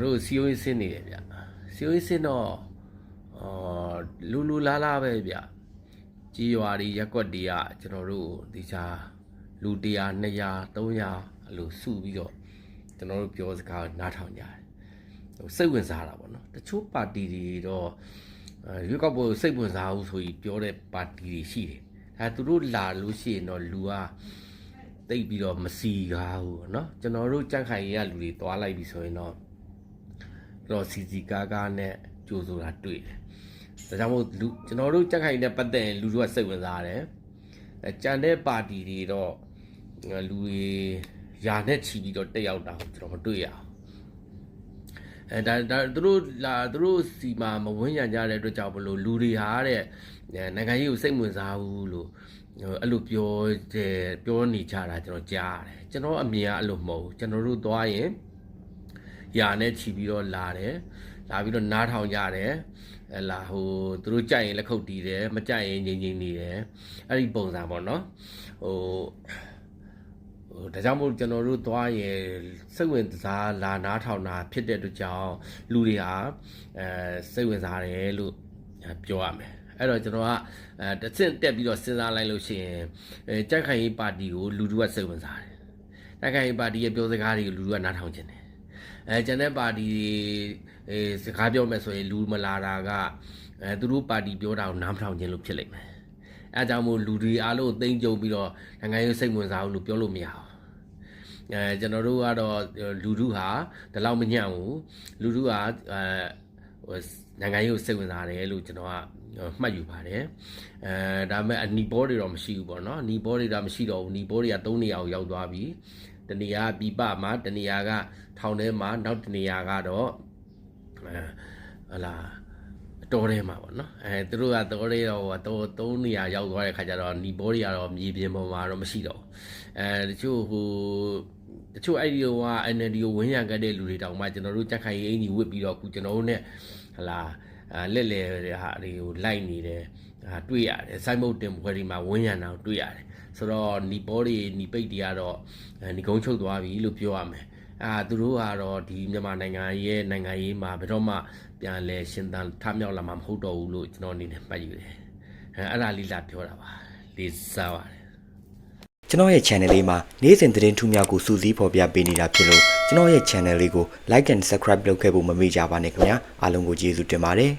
တို့စီယိုရေးစင်းနေတယ်ဗျစီယိုရေးစင်းတော့လူလာလာပဲဗျကြီးရွာတွေရက်ကွက်တွေကကျွန်တော်တို့ဒီချာလူ100 200 300အဲ့လိုစုပြီးတော့ကျွန်တော်တို့ပြောစကားနားထောင်ကြတယ်စိတ်ဝင်စားတာပေါ့နော်တချို့ပါတီတွေတော့ရွေးကောက်ပွဲစိတ်ဝင်စားဘူးဆိုပြီးပြောတဲ့ပါတီတွေရှိတယ်ဒါသူတို့လာလို့ရှိရင်တော့လူကတိတ်ပြီးတော့မစီကားဘူးเนาะကျွန်တော်တို့ကြန့်ခိုင်ရလူတွေတွားလိုက်ပြီဆိုရင်တော့တော့စီစီကားကားနဲ့ကြိုးဆိုတာတွေ့တယ်ဒါကြောင့်မို့လူကျွန်တော်တို့ကြက်ခိုင်နဲ့ပတ်သက်ရင်လူတို့ကစိတ်ဝင်စားတယ်ကြံတဲ့ပါတီတွေတော့လူတွေယာနဲ့ချီပြီးတော့တက်ရောက်တာကိုကျွန်တော်မတွေ့ရအောင်ဒါသူတို့စီမှာမဝန်းရံကြတဲ့အတွက်ကြောင့်မလို့လူတွေဟာတဲ့နိုင်ငံရေးကိုစိတ်ဝင်စားဘူးလို့အဲ့လိုပြောနေကြတာကျွန်တော်ကြားတယ်ကျွန်တော်အမြင်ကအဲ့လိုမဟုတ်ဘူးကျွန်တော်တို့သွားရင်ယာနဲ့ချီပြီးတော့လာပြီးတော့နားထောင်ကြတယ်လာဟိုသူတို့ကြိုက်ရင်လက်ခုပ်တီးတယ်မကြိုက်ရင်ငြိမ်နေတယ်အဲ့ဒီပုံစံပေါ့နော်ဒါကြောင့်မို့ကျွန်တော်တို့သွားရင်စိတ်ဝင်စားလာနားထောင်တာဖြစ်တဲ့အတွက်ကြောင့်လူတွေဟာစိတ်ဝင်စားတယ်လို့ပြောရမယ်အဲ့တော့ကျွန်တော်ကတစ်ဆင့်တက်ပြီးတော့စဉ်းစားလိုက်လို့ရှိရင်ကြက်ခိုင်ရေးပါတီကိုလူတို့ကစိတ်ဝင်စားတယ်ကြက်ခိုင်ရေးပါတီရဲ့ပြောစကားတွေကိုလူတို့ကနားထောင်ခြင်းတယ်ကျန်တဲ့ပါတီစကားပြောမယ်ဆိုရင်လူမလာတာကသူတို့ပါတီပြောတာကိုနားမထောင်ခြင်းလို့ဖြစ်လိမ့်မယ်အဲကြောင့်မို့လူတွေအားလုံးသိမ့်ကြုံပြီးတော့နိုင်ငံရေးစိတ်ဝင်စားဘူးလို့ပြောလို့မရအောင်ကျွန်တော်တို့ကတော့လူထုဟာဒီလောက်မညံ့ဘူးလူထုဟာနိုင်ငံရေးကိုစိတ်ဝင်စားတယ်လို့ကျွန်တော်ကမှတ်ယူပါတယ်ဒါပေမဲ့အနီဘောတွေတော့မရှိဘူးပေါ့နော်အနီဘောတွေတော့မရှိတော့ဘူးအနီဘောတွေက3နေရာကိုရောက်သွားပြီတနေရာပြပမှာတနေရာကထောင်ထဲမှာနောက်တနေရာကတော့ဟလာတော်ထဲမှာပေါ့နော်သူတို့ကတော်ထဲတော့3နေရာရောက်သွားတဲ့ခါကျတော့နီဘောတွေကတော့မြေပြင်ပေါ်မှာတော့မရှိတော့တချို့အဲ့ဒီက NLD ကိုဝင်းရံခဲ့တဲ့လူတွေတောင်မှကျွန်တော်တို့ကြက်ခိုင်ရေးအင်ကြီးဝစ်ပြီးတော့အခုကျွန်တော်တို့ ਨੇ ဟလာလက်လေဟာတွေကိုလိုက်နေတယ်တွေ့ရတယ်စိုက်မုတ်တင်ပွဲတွေမှာဝင်းရံတာကိုတွေ့ရတယ်ဆိုတော့နီဘောတွေနီပိတ်တွေကတော့နီကုန်းချုပ်သွားပြီလို့ပြောရမယ်သူတို့ကတော့ဒီမြန်မာနိုင်ငံရဲ့နိုင်ငံရေးမှာဘယ်တော့မှပြန်လဲရှင်သန်ထမြောက်လာမှာမဟုတ်တော့ဘူးလို့ကျွန်တော်အနေနဲ့မှတ်ယူတယ်အဲ့ဒါလေးလာပြောတာပါလေးစားပါတယ်ကျွန်တော်ရဲ့ channel လေးမှာနေ့စဉ်သတင်းထူးများကိုစူးစီးဖော်ပြပေးနေတာဖြစ်လို့ကျွန်တော်ရဲ့ channel လေးကို like and subscribe လုပ်ခဲ့ဖို့မမေ့ကြပါနဲ့ခင်ဗျာအားလုံးကိုကျေးဇူးတင်ပါတယ်